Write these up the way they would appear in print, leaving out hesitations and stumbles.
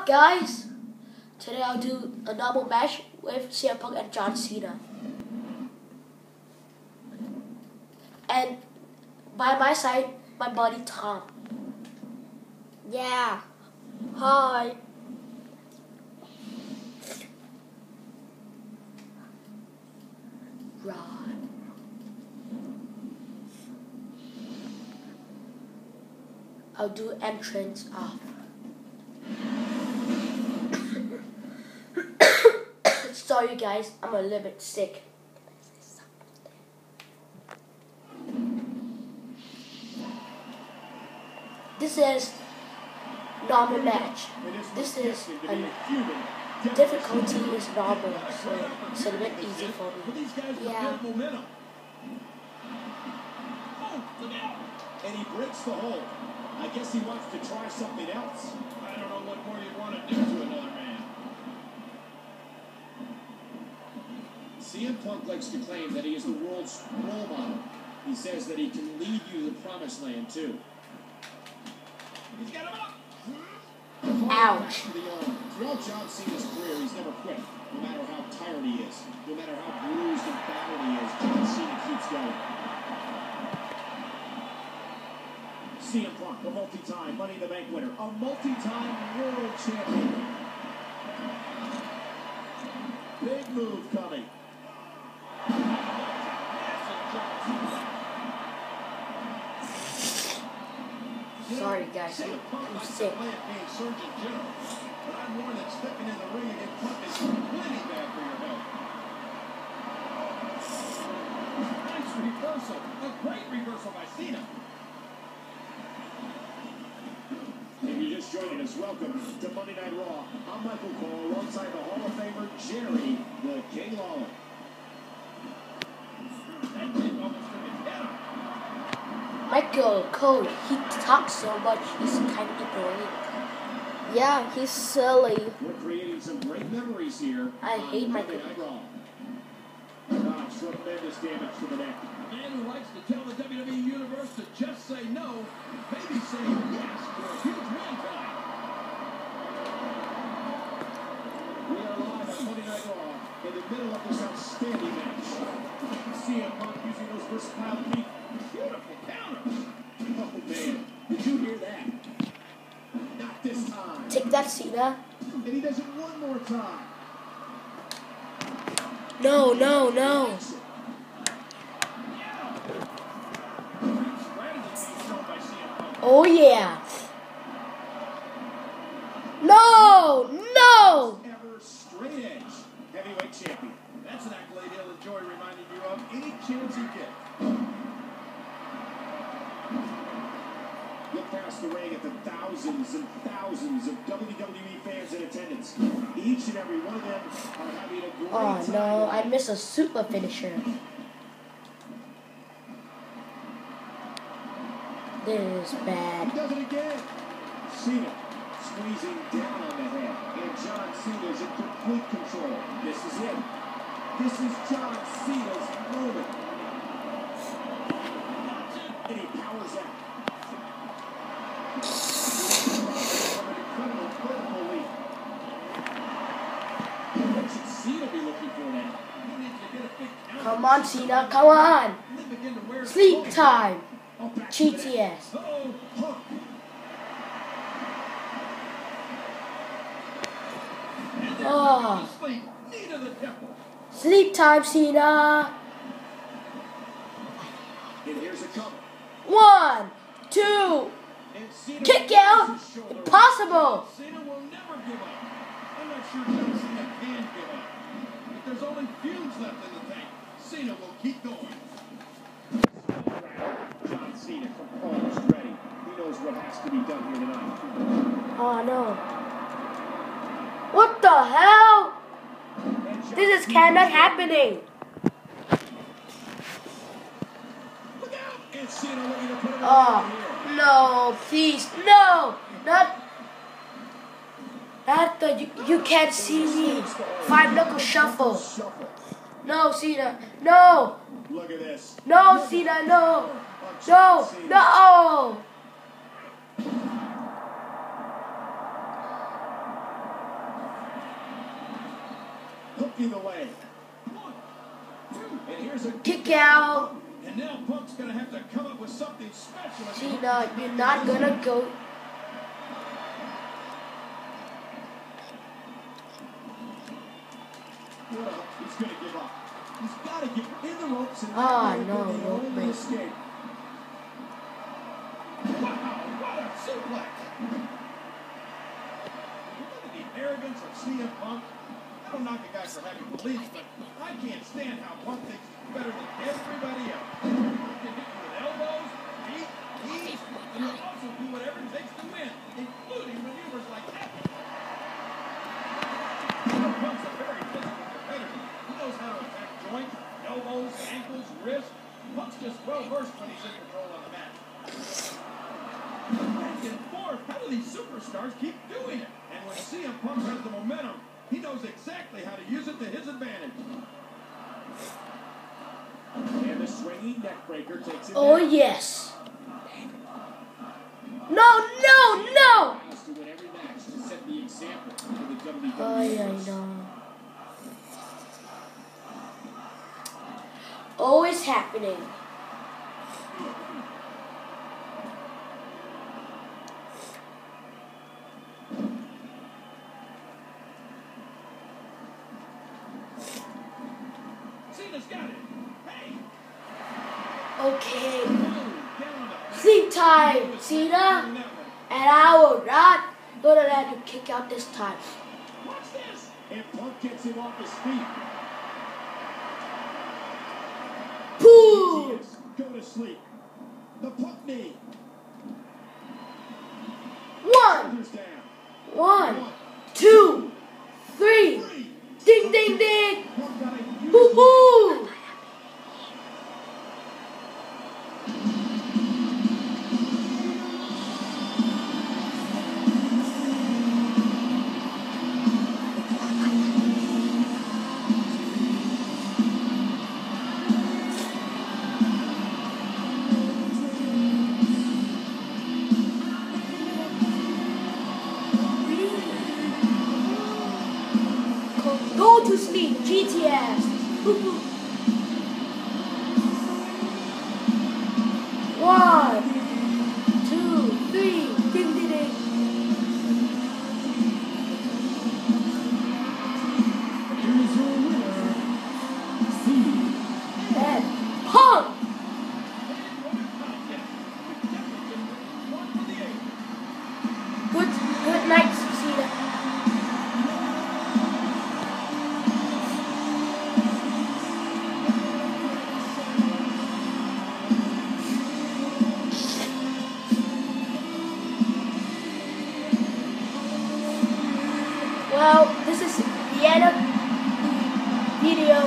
guys? Today I'll do a normal match with CM Punk and John Cena. And by my side, my buddy Tom. Yeah. Hi. Right. I'll do entrance off. Sorry guys, I'm a little bit sick. This is normal match. This is difficulty is normal, so it's a bit easy for me. Yeah. And he breaks the hold. I guess he wants to try something else. I don't know what more you want to do to another man. CM Punk likes to claim that he is the world's role model. He says that he can lead you to the promised land, too. He's got him up. Ouch. Throughout John Cena's career, he's never quit. No matter how tired he is, no matter how bruised and battered he is, John Cena keeps going. CM Punk, a multi-time Money in the Bank winner, a multi-time world champion. Big move coming. Sorry guys, I'm sick. But I'm more than stepping in the ring against Punk is plenty bad for your health. Nice reversal. A great reversal by Cena. If you're just joining us, welcome to Monday Night Raw. I'm Michael Cole alongside the Hall of Famer Jerry the King Lawler. Michael Cole, he talks so much, he's kind of annoying. Yeah, he's silly. We're creating some great memories here. I hate Monday Michael Night Raw. Tremendous damage to the neck. A man who likes to tell the WWE Universe to just say no, maybe say yes to a huge win tonight. We are live on Monday Night Raw in the middle of this outstanding match. CM Punk using those versatile feet. Beautiful counter. Oh man, did you hear that? Not this time. Take that, Cena. And he does it one more time. No, no, no. Oh yeah. No, no. Ever straight edge heavyweight champion. That's an accolade he'll enjoy reminding you of any chance he gets. Look past the ring at the thousands and thousands of WWE fans in attendance. Each and every one of them are having a great Oh time. no, I missed a super finisher. This is He bad. does it again. Cena squeezing down on the head. And John Cena's in complete control. This is it. This is John Cena's moment. And he powers out. From an incredible vertical leap. What should Cena be looking for now? He needs to get a big counter. Come on, Cena, come on. And then begin to wear Sleep time. Oh, back to the net. GTS. Uh-oh, Punk. Oh, sleep. Knee to the temple. sleep time, Cena. And here's a cover. 1, 2, And Cena kick raises out. his shoulder. Impossible. Cena will never give up. I'm not sure John Cena can give up. But there's only fumes left in the tank. Cena will keep going. John Cena composed, ready. He knows what has to be done here tonight. Oh no. What the hell? And John This is Cena- cannot happening. Look out! And Cena looking to put him Oh over here. no, please, no, not the you can't see me. 5 knuckle shuffle. No, Cena, no, Look at this. no, Cena, no, John no, Cena. no. either way. 1, 2, and here's a Kick out. And now Punk's gonna have to come up with something special. Cena, you're not gonna go. Well, he's gonna give up. He's got to get in the ropes and No, only escape. Wow, what a suplex! Look at the arrogance of CM Punk. I don't knock a guy for having beliefs, but I can't stand how Punk thinks he's better than everybody else. He can hit you with elbows, feet, knees, and he'll also do whatever it takes to win, including maneuvers like that. Punk's a very physical competitor. He knows how to attack joints, elbows, ankles, wrists. Punk's just well versed when he's in control of the match. Back and forth. How do these superstars keep doing it? And when CM Punk has the momentum, he knows exactly how to use it to his advantage. And the swinging neck breaker takes it. Oh yes. No. Has to win every match to set the example for the WWE. Oh yeah, I know. Always happening. Cena's got it. Hey. Okay. Down Sleep time, Cena. And I will not gonna let you kick out this time. Watch this. And Punk gets him off his feet. Boom! Go to sleep. The Punk knee. One, Shoulders down. 1, 2, 3. Three. Ding, ding, ding. Punk got a huge Hoo hoo! Go to sleep, GTS. One, 2, 3. Ding, ding, ding. Here's your winner, And Punk. Good night, Cena. Well, this is the end of the video.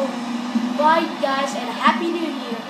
Bye, guys, and Happy New Year.